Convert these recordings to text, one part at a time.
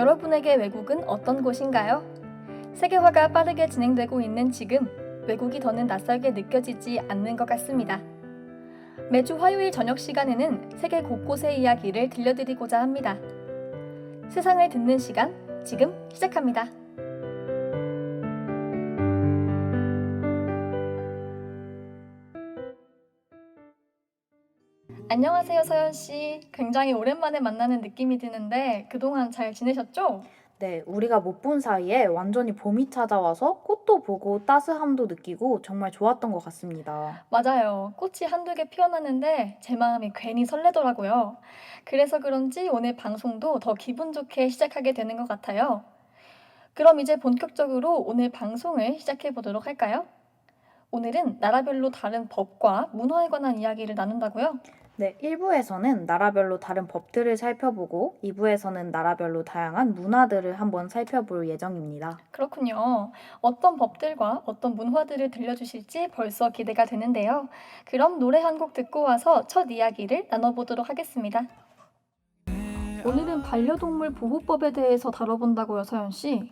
여러분에게 외국은 어떤 곳인가요? 세계화가 빠르게 진행되고 있는 지금 외국이 더는 낯설게 느껴지지 않는 것 같습니다. 매주 화요일 저녁 시간에는 세계 곳곳의 이야기를 들려드리고자 합니다. 세상을 듣는 시간, 지금 시작합니다. 안녕하세요, 서연 씨. 굉장히 오랜만에 만나는 느낌이 드는데 그동안 잘 지내셨죠? 네, 우리가 못 본 사이에 완전히 봄이 찾아와서 꽃도 보고 따스함도 느끼고 정말 좋았던 것 같습니다. 맞아요. 꽃이 한두 개 피어나는데 제 마음이 괜히 설레더라고요. 그래서 그런지 오늘 방송도 더 기분 좋게 시작하게 되는 것 같아요. 그럼 이제 본격적으로 오늘 방송을 시작해 보도록 할까요? 오늘은 나라별로 다른 법과 문화에 관한 이야기를 나눈다고요? 네, 1부에서는 나라별로 다른 법들을 살펴보고 2부에서는 나라별로 다양한 문화들을 한번 살펴볼 예정입니다. 그렇군요. 어떤 법들과 어떤 문화들을 들려주실지 벌써 기대가 되는데요. 그럼 노래 한 곡 듣고 와서 첫 이야기를 나눠보도록 하겠습니다. 오늘은 반려동물 보호법에 대해서 다뤄본다고요, 서연 씨.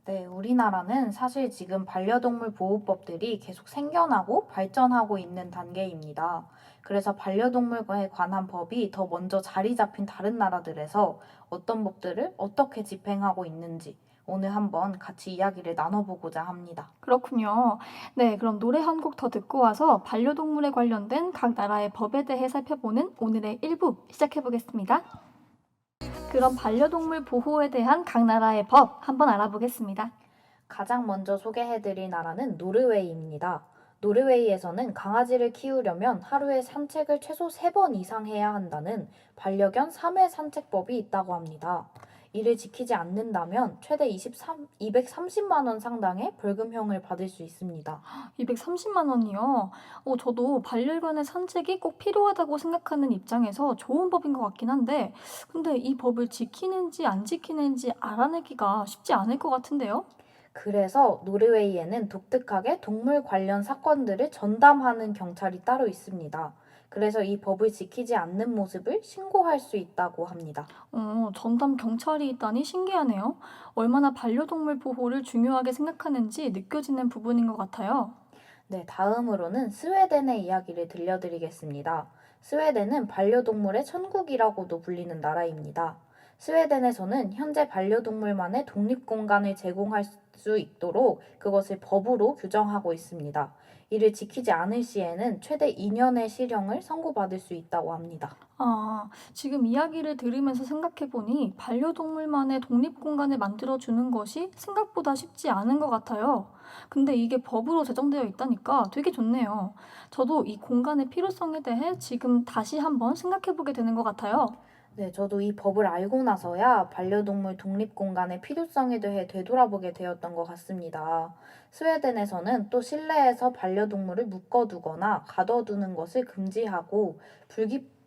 네, 우리나라는 사실 지금 반려동물 보호법들이 계속 생겨나고 발전하고 있는 단계입니다. 그래서 반려동물에 관한 법이 더 먼저 자리 잡힌 다른 나라들에서 어떤 법들을 어떻게 집행하고 있는지 오늘 한번 같이 이야기를 나눠보고자 합니다. 그렇군요. 네, 그럼 노래 한 곡 더 듣고 와서 반려동물에 관련된 각 나라의 법에 대해 살펴보는 오늘의 1부 시작해 보겠습니다. 그럼 반려동물 보호에 대한 각 나라의 법 한번 알아보겠습니다. 가장 먼저 소개해드릴 나라는 노르웨이입니다. 노르웨이에서는 강아지를 키우려면 하루에 산책을 최소 3번 이상 해야 한다는 반려견 3회 산책법이 있다고 합니다. 이를 지키지 않는다면 최대 230만 원 상당의 벌금형을 받을 수 있습니다. 230만 원이요. 저도 반려견의 산책이 꼭 필요하다고 생각하는 입장에서 좋은 법인 것 같긴 한데, 근데 이 법을 지키는지 안 지키는지 알아내기가 쉽지 않을 것 같은데요? 그래서 노르웨이에는 독특하게 동물 관련 사건들을 전담하는 경찰이 따로 있습니다. 그래서 이 법을 지키지 않는 모습을 신고할 수 있다고 합니다. 전담 경찰이 있다니 신기하네요. 얼마나 반려동물 보호를 중요하게 생각하는지 느껴지는 부분인 것 같아요. 네, 다음으로는 스웨덴의 이야기를 들려드리겠습니다. 스웨덴은 반려동물의 천국이라고도 불리는 나라입니다. 스웨덴에서는 현재 반려동물만의 독립공간을 제공할 수 있도록 그것을 법으로 규정하고 있습니다. 이를 지키지 않을 시에는 최대 2년의 실형을 선고받을 수 있다고 합니다. 아, 지금 이야기를 들으면서 생각해보니 반려동물만의 독립공간을 만들어주는 것이 생각보다 쉽지 않은 것 같아요. 근데 이게 법으로 제정되어 있다니까 되게 좋네요. 저도 이 공간의 필요성에 대해 지금 다시 한번 생각해보게 되는 것 같아요. 네, 저도 이 법을 알고 나서야 반려동물 독립공간의 필요성에 대해 되돌아보게 되었던 것 같습니다. 스웨덴에서는 또 실내에서 반려동물을 묶어두거나 가둬두는 것을 금지하고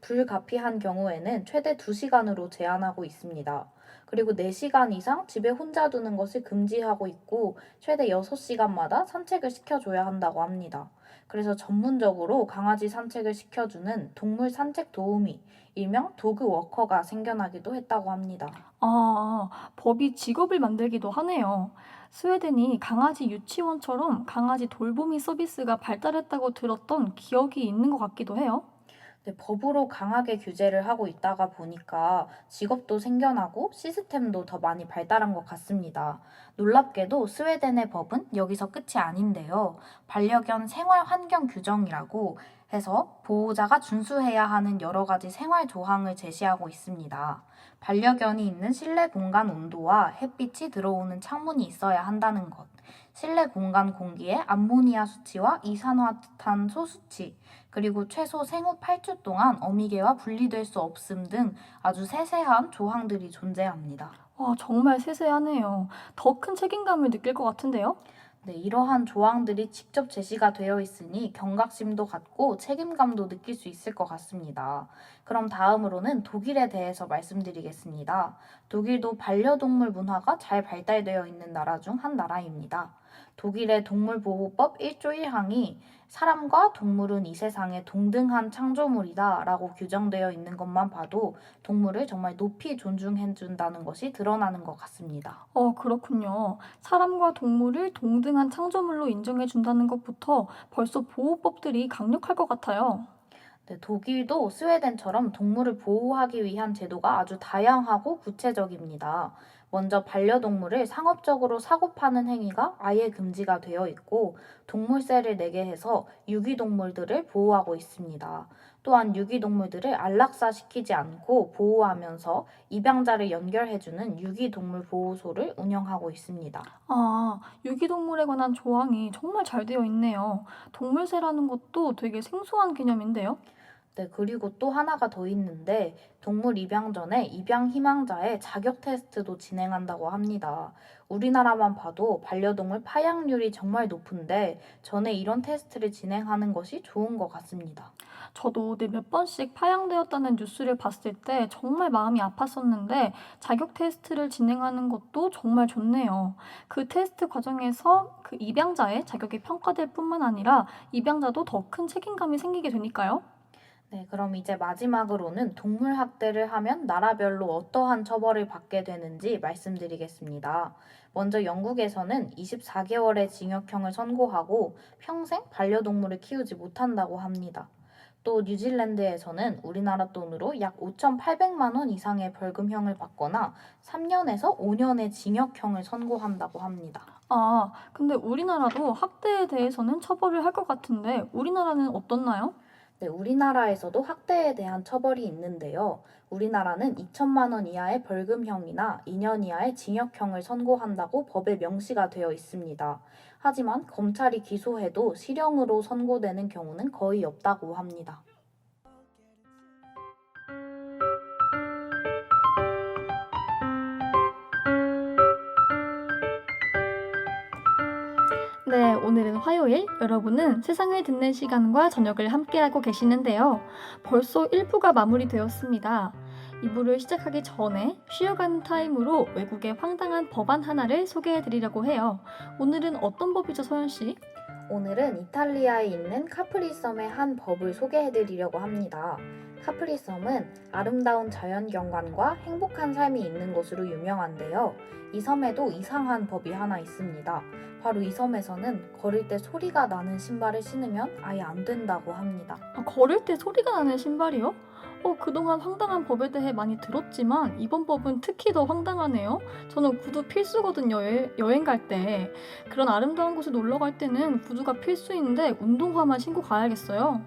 불가피한 경우에는 최대 2시간으로 제한하고 있습니다. 그리고 4시간 이상 집에 혼자 두는 것을 금지하고 있고 최대 6시간마다 산책을 시켜줘야 한다고 합니다. 그래서 전문적으로 강아지 산책을 시켜주는 동물 산책 도우미, 일명 도그 워커가 생겨나기도 했다고 합니다. 아, 법이 직업을 만들기도 하네요. 스웨덴이 강아지 유치원처럼 강아지 돌보미 서비스가 발달했다고 들었던 기억이 있는 것 같기도 해요. 네, 법으로 강하게 규제를 하고 있다가 보니까 직업도 생겨나고 시스템도 더 많이 발달한 것 같습니다. 놀랍게도 스웨덴의 법은 여기서 끝이 아닌데요. 반려견 생활 환경 규정이라고 해서 보호자가 준수해야 하는 여러 가지 생활 조항을 제시하고 있습니다. 반려견이 있는 실내 공간 온도와 햇빛이 들어오는 창문이 있어야 한다는 것, 실내 공간 공기의 암모니아 수치와 이산화탄소 수치, 그리고 최소 생후 8주 동안 어미개와 분리될 수 없음 등 아주 세세한 조항들이 존재합니다. 와, 정말 세세하네요. 더 큰 책임감을 느낄 것 같은데요? 네, 이러한 조항들이 직접 제시가 되어 있으니 경각심도 갖고 책임감도 느낄 수 있을 것 같습니다. 그럼 다음으로는 독일에 대해서 말씀드리겠습니다. 독일도 반려동물 문화가 잘 발달되어 있는 나라 중 한 나라입니다. 독일의 동물보호법 1조 1항이 사람과 동물은 이 세상에 동등한 창조물이다 라고 규정되어 있는 것만 봐도 동물을 정말 높이 존중해준다는 것이 드러나는 것 같습니다. 그렇군요. 사람과 동물을 동등한 창조물로 인정해 준다는 것부터 벌써 보호법들이 강력할 것 같아요. 네, 독일도 스웨덴처럼 동물을 보호하기 위한 제도가 아주 다양하고 구체적입니다. 먼저 반려동물을 상업적으로 사고 파는 행위가 아예 금지가 되어 있고 동물세를 내게 해서 유기동물들을 보호하고 있습니다. 또한 유기동물들을 안락사시키지 않고 보호하면서 입양자를 연결해주는 유기동물 보호소를 운영하고 있습니다. 아, 유기동물에 관한 조항이 정말 잘 되어 있네요. 동물세라는 것도 되게 생소한 개념인데요. 네, 그리고 또 하나가 더 있는데 동물 입양 전에 입양 희망자의 자격 테스트도 진행한다고 합니다. 우리나라만 봐도 반려동물 파양률이 정말 높은데 전에 이런 테스트를 진행하는 것이 좋은 것 같습니다. 저도 몇 번씩 파양되었다는 뉴스를 봤을 때 정말 마음이 아팠었는데 자격 테스트를 진행하는 것도 정말 좋네요. 그 테스트 과정에서 그 입양자의 자격이 평가될 뿐만 아니라 입양자도 더 큰 책임감이 생기게 되니까요. 네, 그럼 이제 마지막으로는 동물 학대를 하면 나라별로 어떠한 처벌을 받게 되는지 말씀드리겠습니다. 먼저 영국에서는 24개월의 징역형을 선고하고 평생 반려동물을 키우지 못한다고 합니다. 또 뉴질랜드에서는 우리나라 돈으로 약 5,800만 원 이상의 벌금형을 받거나 3년에서 5년의 징역형을 선고한다고 합니다. 아, 근데 우리나라도 학대에 대해서는 처벌을 할 것 같은데 우리나라는 어떻나요? 네, 우리나라에서도 학대에 대한 처벌이 있는데요. 우리나라는 2천만 원 이하의 벌금형이나 2년 이하의 징역형을 선고한다고 법에 명시가 되어 있습니다. 하지만 검찰이 기소해도 실형으로 선고되는 경우는 거의 없다고 합니다. 네, 오늘은 화요일. 여러분은 세상을 듣는 시간과 저녁을 함께하고 계시는데요. 벌써 1부가 마무리되었습니다. 2부를 시작하기 전에 쉬어가는 타임으로 외국의 황당한 법안 하나를 소개해 드리려고 해요. 오늘은 어떤 법이죠, 서연 씨? 오늘은 이탈리아에 있는 카프리섬의 한 법을 소개해드리려고 합니다. 카프리섬은 아름다운 자연 경관과 행복한 삶이 있는 곳으로 유명한데요. 이 섬에도 이상한 법이 하나 있습니다. 바로 이 섬에서는 걸을 때 소리가 나는 신발을 신으면 아예 안 된다고 합니다. 아, 걸을 때 소리가 나는 신발이요? 그동안 황당한 법에 대해 많이 들었지만 이번 법은 특히 더 황당하네요. 저는 구두 필수거든요, 여행 갈 때. 그런 아름다운 곳에 놀러 갈 때는 구두가 필수인데 운동화만 신고 가야겠어요.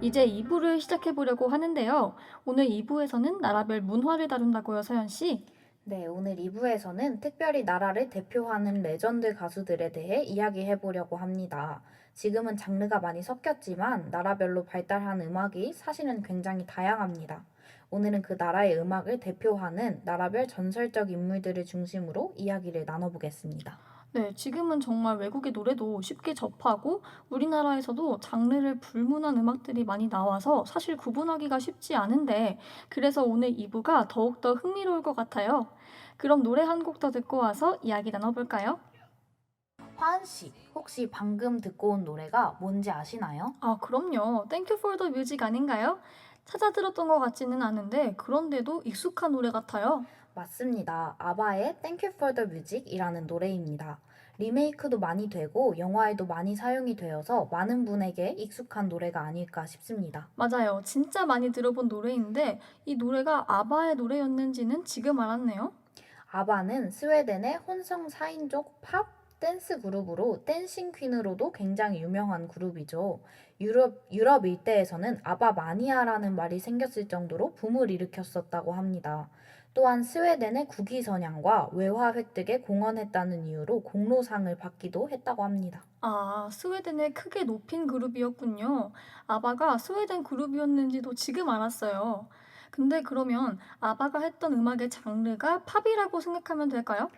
이제 2부를 시작해 보려고 하는데요. 오늘 2부에서는 나라별 문화를 다룬다고요, 서연 씨. 네, 오늘 2부에서는 특별히 나라를 대표하는 레전드 가수들에 대해 이야기해 보려고 합니다. 지금은 장르가 많이 섞였지만 나라별로 발달한 음악이 사실은 굉장히 다양합니다. 오늘은 그 나라의 음악을 대표하는 나라별 전설적 인물들을 중심으로 이야기를 나눠보겠습니다. 네, 지금은 정말 외국의 노래도 쉽게 접하고 우리나라에서도 장르를 불문한 음악들이 많이 나와서 사실 구분하기가 쉽지 않은데 그래서 오늘 2부가 더욱더 흥미로울 것 같아요. 그럼 노래 한 곡 더 듣고 와서 이야기 나눠볼까요? 화은 씨, 혹시 방금 듣고 온 노래가 뭔지 아시나요? 아, 그럼요. Thank you for the music 아닌가요? 찾아 들었던 것 같지는 않은데 그런데도 익숙한 노래 같아요. 맞습니다. 아바의 Thank You for the Music이라는 노래입니다. 리메이크도 많이 되고 영화에도 많이 사용이 되어서 많은 분에게 익숙한 노래가 아닐까 싶습니다. 맞아요. 진짜 많이 들어본 노래인데 이 노래가 아바의 노래였는지는 지금 알았네요. 아바는 스웨덴의 혼성 4인조 팝 댄스 그룹으로 댄싱 퀸으로도 굉장히 유명한 그룹이죠. 유럽 일대에서는 아바 마니아라는 말이 생겼을 정도로 붐을 일으켰었다고 합니다. 또한 스웨덴의 국위선양과 외화 획득에 공헌했다는 이유로 공로상을 받기도 했다고 합니다. 아, 스웨덴을 크게 높인 그룹이었군요. 아바가 스웨덴 그룹이었는지도 지금 알았어요. 근데 그러면 아바가 했던 음악의 장르가 팝이라고 생각하면 될까요?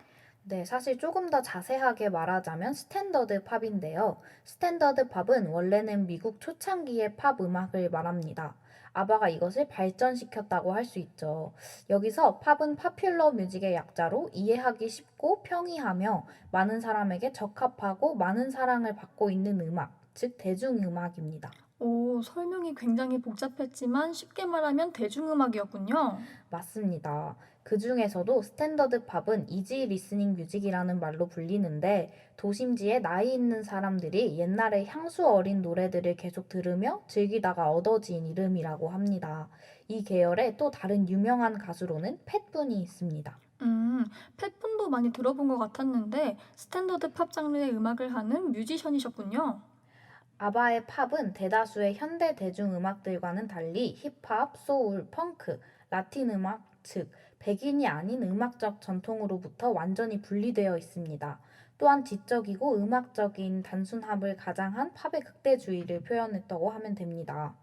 네, 사실 조금 더 자세하게 말하자면 스탠더드 팝인데요. 스탠더드 팝은 원래는 미국 초창기의 팝 음악을 말합니다. 아바가 이것을 발전시켰다고 할 수 있죠. 여기서 팝은 파퓰러 뮤직의 약자로 이해하기 쉽고 평이하며 많은 사람에게 적합하고 많은 사랑을 받고 있는 음악, 즉 대중음악입니다. 오, 설명이 굉장히 복잡했지만 쉽게 말하면 대중음악이었군요. 맞습니다. 그 중에서도 스탠더드 팝은 이지 리스닝 뮤직이라는 말로 불리는데 도심지에 나이 있는 사람들이 옛날에 향수 어린 노래들을 계속 들으며 즐기다가 얻어진 이름이라고 합니다. 이 계열의 또 다른 유명한 가수로는 팻분이 있습니다. 음, 팻분도 많이 들어본 것 같았는데 스탠더드 팝 장르의 음악을 하는 뮤지션이셨군요. 아바의 팝은 대다수의 현대 대중음악들과는 달리 힙합, 소울, 펑크, 라틴 음악, 즉 백인이 아닌 음악적 전통으로부터 완전히 분리되어 있습니다. 또한 지적이고 음악적인 단순함을 가장한 팝의 극대주의를 표현했다고 하면 됩니다.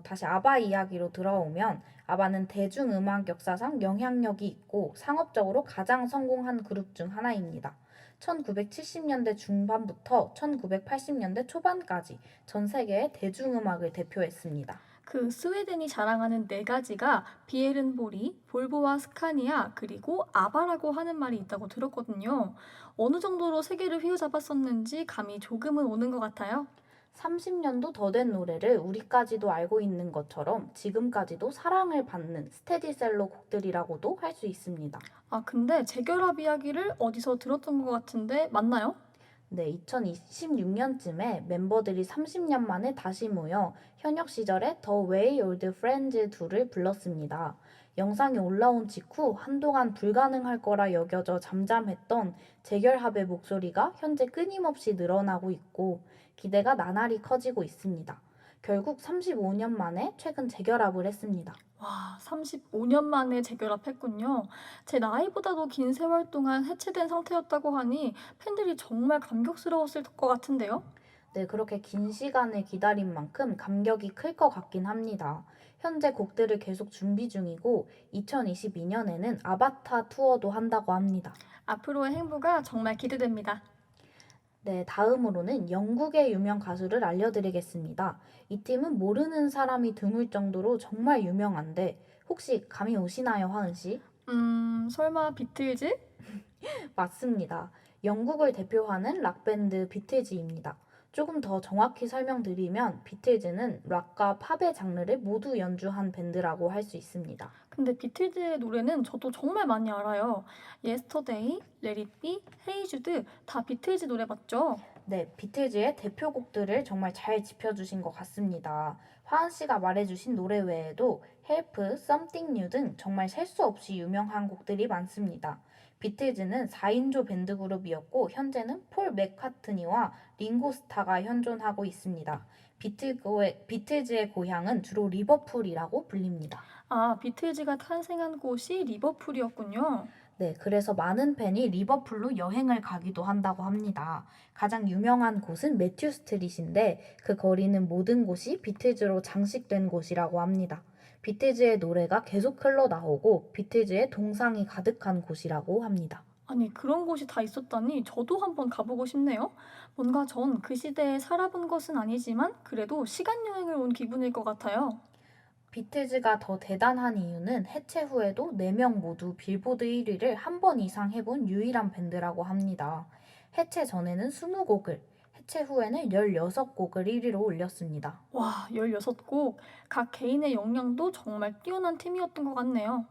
다시 아바 이야기로 들어오면 아바는 대중음악 역사상 영향력이 있고 상업적으로 가장 성공한 그룹 중 하나입니다. 1970년대 중반부터 1980년대 초반까지 전 세계의 대중음악을 대표했습니다. 그 스웨덴이 자랑하는 네 가지가 비에른보리, 볼보와 스카니아, 그리고 아바라고 하는 말이 있다고 들었거든요. 어느 정도로 세계를 휘어잡았었는지 감이 조금은 오는 것 같아요. 30년도 더 된 노래를 우리까지도 알고 있는 것처럼 지금까지도 사랑을 받는 스테디셀러 곡들이라고도 할 수 있습니다. 아, 근데 재결합 이야기를 어디서 들었던 것 같은데 맞나요? 네, 2026년쯤에 멤버들이 30년 만에 다시 모여 현역 시절의 The Way Old Friends 2를 불렀습니다. 영상이 올라온 직후 한동안 불가능할 거라 여겨져 잠잠했던 재결합의 목소리가 현재 끊임없이 늘어나고 있고 기대가 나날이 커지고 있습니다. 결국 35년 만에 최근 재결합을 했습니다. 와, 35년 만에 재결합했군요. 제 나이보다도 긴 세월 동안 해체된 상태였다고 하니 팬들이 정말 감격스러웠을 것 같은데요? 네, 그렇게 긴 시간을 기다린 만큼 감격이 클 것 같긴 합니다. 현재 곡들을 계속 준비 중이고 2022년에는 아바타 투어도 한다고 합니다. 앞으로의 행보가 정말 기대됩니다. 네, 다음으로는 영국의 유명 가수를 알려드리겠습니다. 이 팀은 모르는 사람이 드물 정도로 정말 유명한데 혹시 감이 오시나요, 하은 씨? 설마 비틀즈? 맞습니다. 영국을 대표하는 락밴드 비틀즈입니다. 조금 더 정확히 설명드리면 비틀즈는 락과 팝의 장르를 모두 연주한 밴드라고 할 수 있습니다. 근데 비틀즈의 노래는 저도 정말 많이 알아요. Yesterday, Let It Be, Hey Jude 다 비틀즈 노래 맞죠? 네, 비틀즈의 대표곡들을 정말 잘 짚어주신 것 같습니다. 화은 씨가 말해주신 노래 외에도 Help, Something New 등 정말 셀 수 없이 유명한 곡들이 많습니다. 비틀즈는 4인조 밴드 그룹이었고 현재는 폴 맥카트니와 링고 스타가 현존하고 있습니다. 비틀즈의 고향은 주로 리버풀이라고 불립니다. 아, 비틀즈가 탄생한 곳이 리버풀이었군요. 네, 그래서 많은 팬이 리버풀로 여행을 가기도 한다고 합니다. 가장 유명한 곳은 매튜 스트릿인데 그 거리는 모든 곳이 비틀즈로 장식된 곳이라고 합니다. 비틀즈의 노래가 계속 흘러나오고 비틀즈의 동상이 가득한 곳이라고 합니다. 아니, 그런 곳이 다 있었다니 저도 한번 가보고 싶네요. 뭔가 전 그 시대에 살아본 것은 아니지만 그래도 시간 여행을 온 기분일 것 같아요. 비틀즈가 더 대단한 이유는 해체 후에도 4명 모두 빌보드 1위를 한 번 이상 해본 유일한 밴드라고 합니다. 해체 전에는 20곡을, 해체 후에는 16곡을 1위로 올렸습니다. 와, 16곡. 각 개인의 역량도 정말 뛰어난 팀이었던 것 같네요.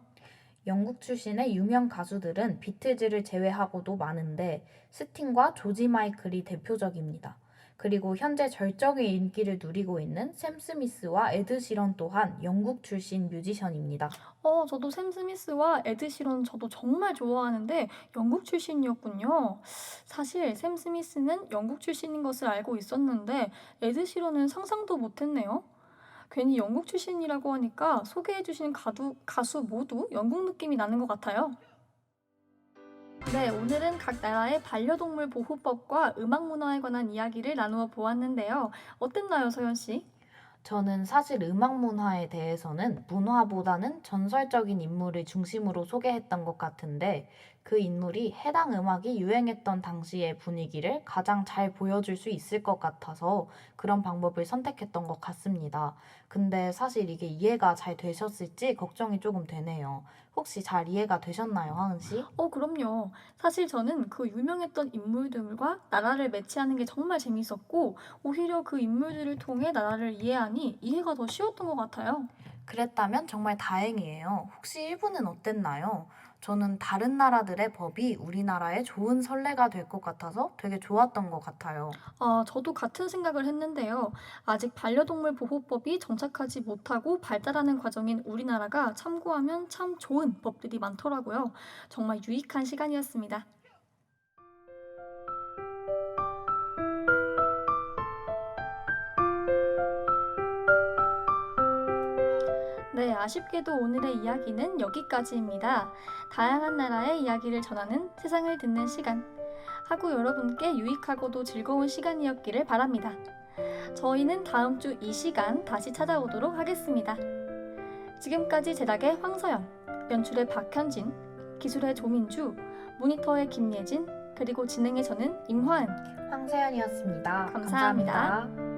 영국 출신의 유명 가수들은 비틀즈를 제외하고도 많은데 스팅과 조지 마이클이 대표적입니다. 그리고 현재 절정의 인기를 누리고 있는 샘 스미스와 에드 시런 또한 영국 출신 뮤지션입니다. 저도 샘 스미스와 에드 시런 저도 정말 좋아하는데 영국 출신이었군요. 사실 샘 스미스는 영국 출신인 것을 알고 있었는데 에드 시런은 상상도 못했네요. 괜히 영국 출신이라고 하니까 소개해주신 가수 모두 영국 느낌이 나는 것 같아요. 네, 오늘은 각 나라의 반려동물 보호법과 음악 문화에 관한 이야기를 나누어 보았는데요. 어땠나요, 서현 씨? 저는 사실 음악 문화에 대해서는 문화보다는 전설적인 인물을 중심으로 소개했던 것 같은데 그 인물이 해당 음악이 유행했던 당시의 분위기를 가장 잘 보여줄 수 있을 것 같아서 그런 방법을 선택했던 것 같습니다. 근데 사실 이게 이해가 잘 되셨을지 걱정이 조금 되네요. 혹시 잘 이해가 되셨나요, 하은 씨? 그럼요. 사실 저는 그 유명했던 인물들과 나라를 매치하는 게 정말 재밌었고, 오히려 그 인물들을 통해 나라를 이해하니 이해가 더 쉬웠던 것 같아요. 그랬다면 정말 다행이에요. 혹시 일본은 어땠나요? 저는 다른 나라들의 법이 우리나라의 좋은 선례가 될 것 같아서 되게 좋았던 것 같아요. 저도 같은 생각을 했는데요. 아직 반려동물 보호법이 정착하지 못하고 발달하는 과정인 우리나라가 참고하면 참 좋은 법들이 많더라고요. 정말 유익한 시간이었습니다. 네, 아쉽게도 오늘의 이야기는 여기까지입니다. 다양한 나라의 이야기를 전하는 세상을 듣는 시간. 하고 여러분께 유익하고도 즐거운 시간이었기를 바랍니다. 저희는 다음 주 이 시간 다시 찾아오도록 하겠습니다. 지금까지 제작의 황서연, 연출의 박현진, 기술의 조민주, 모니터의 김예진, 그리고 진행의 저는 임화은. 황세연이었습니다. 감사합니다. 감사합니다.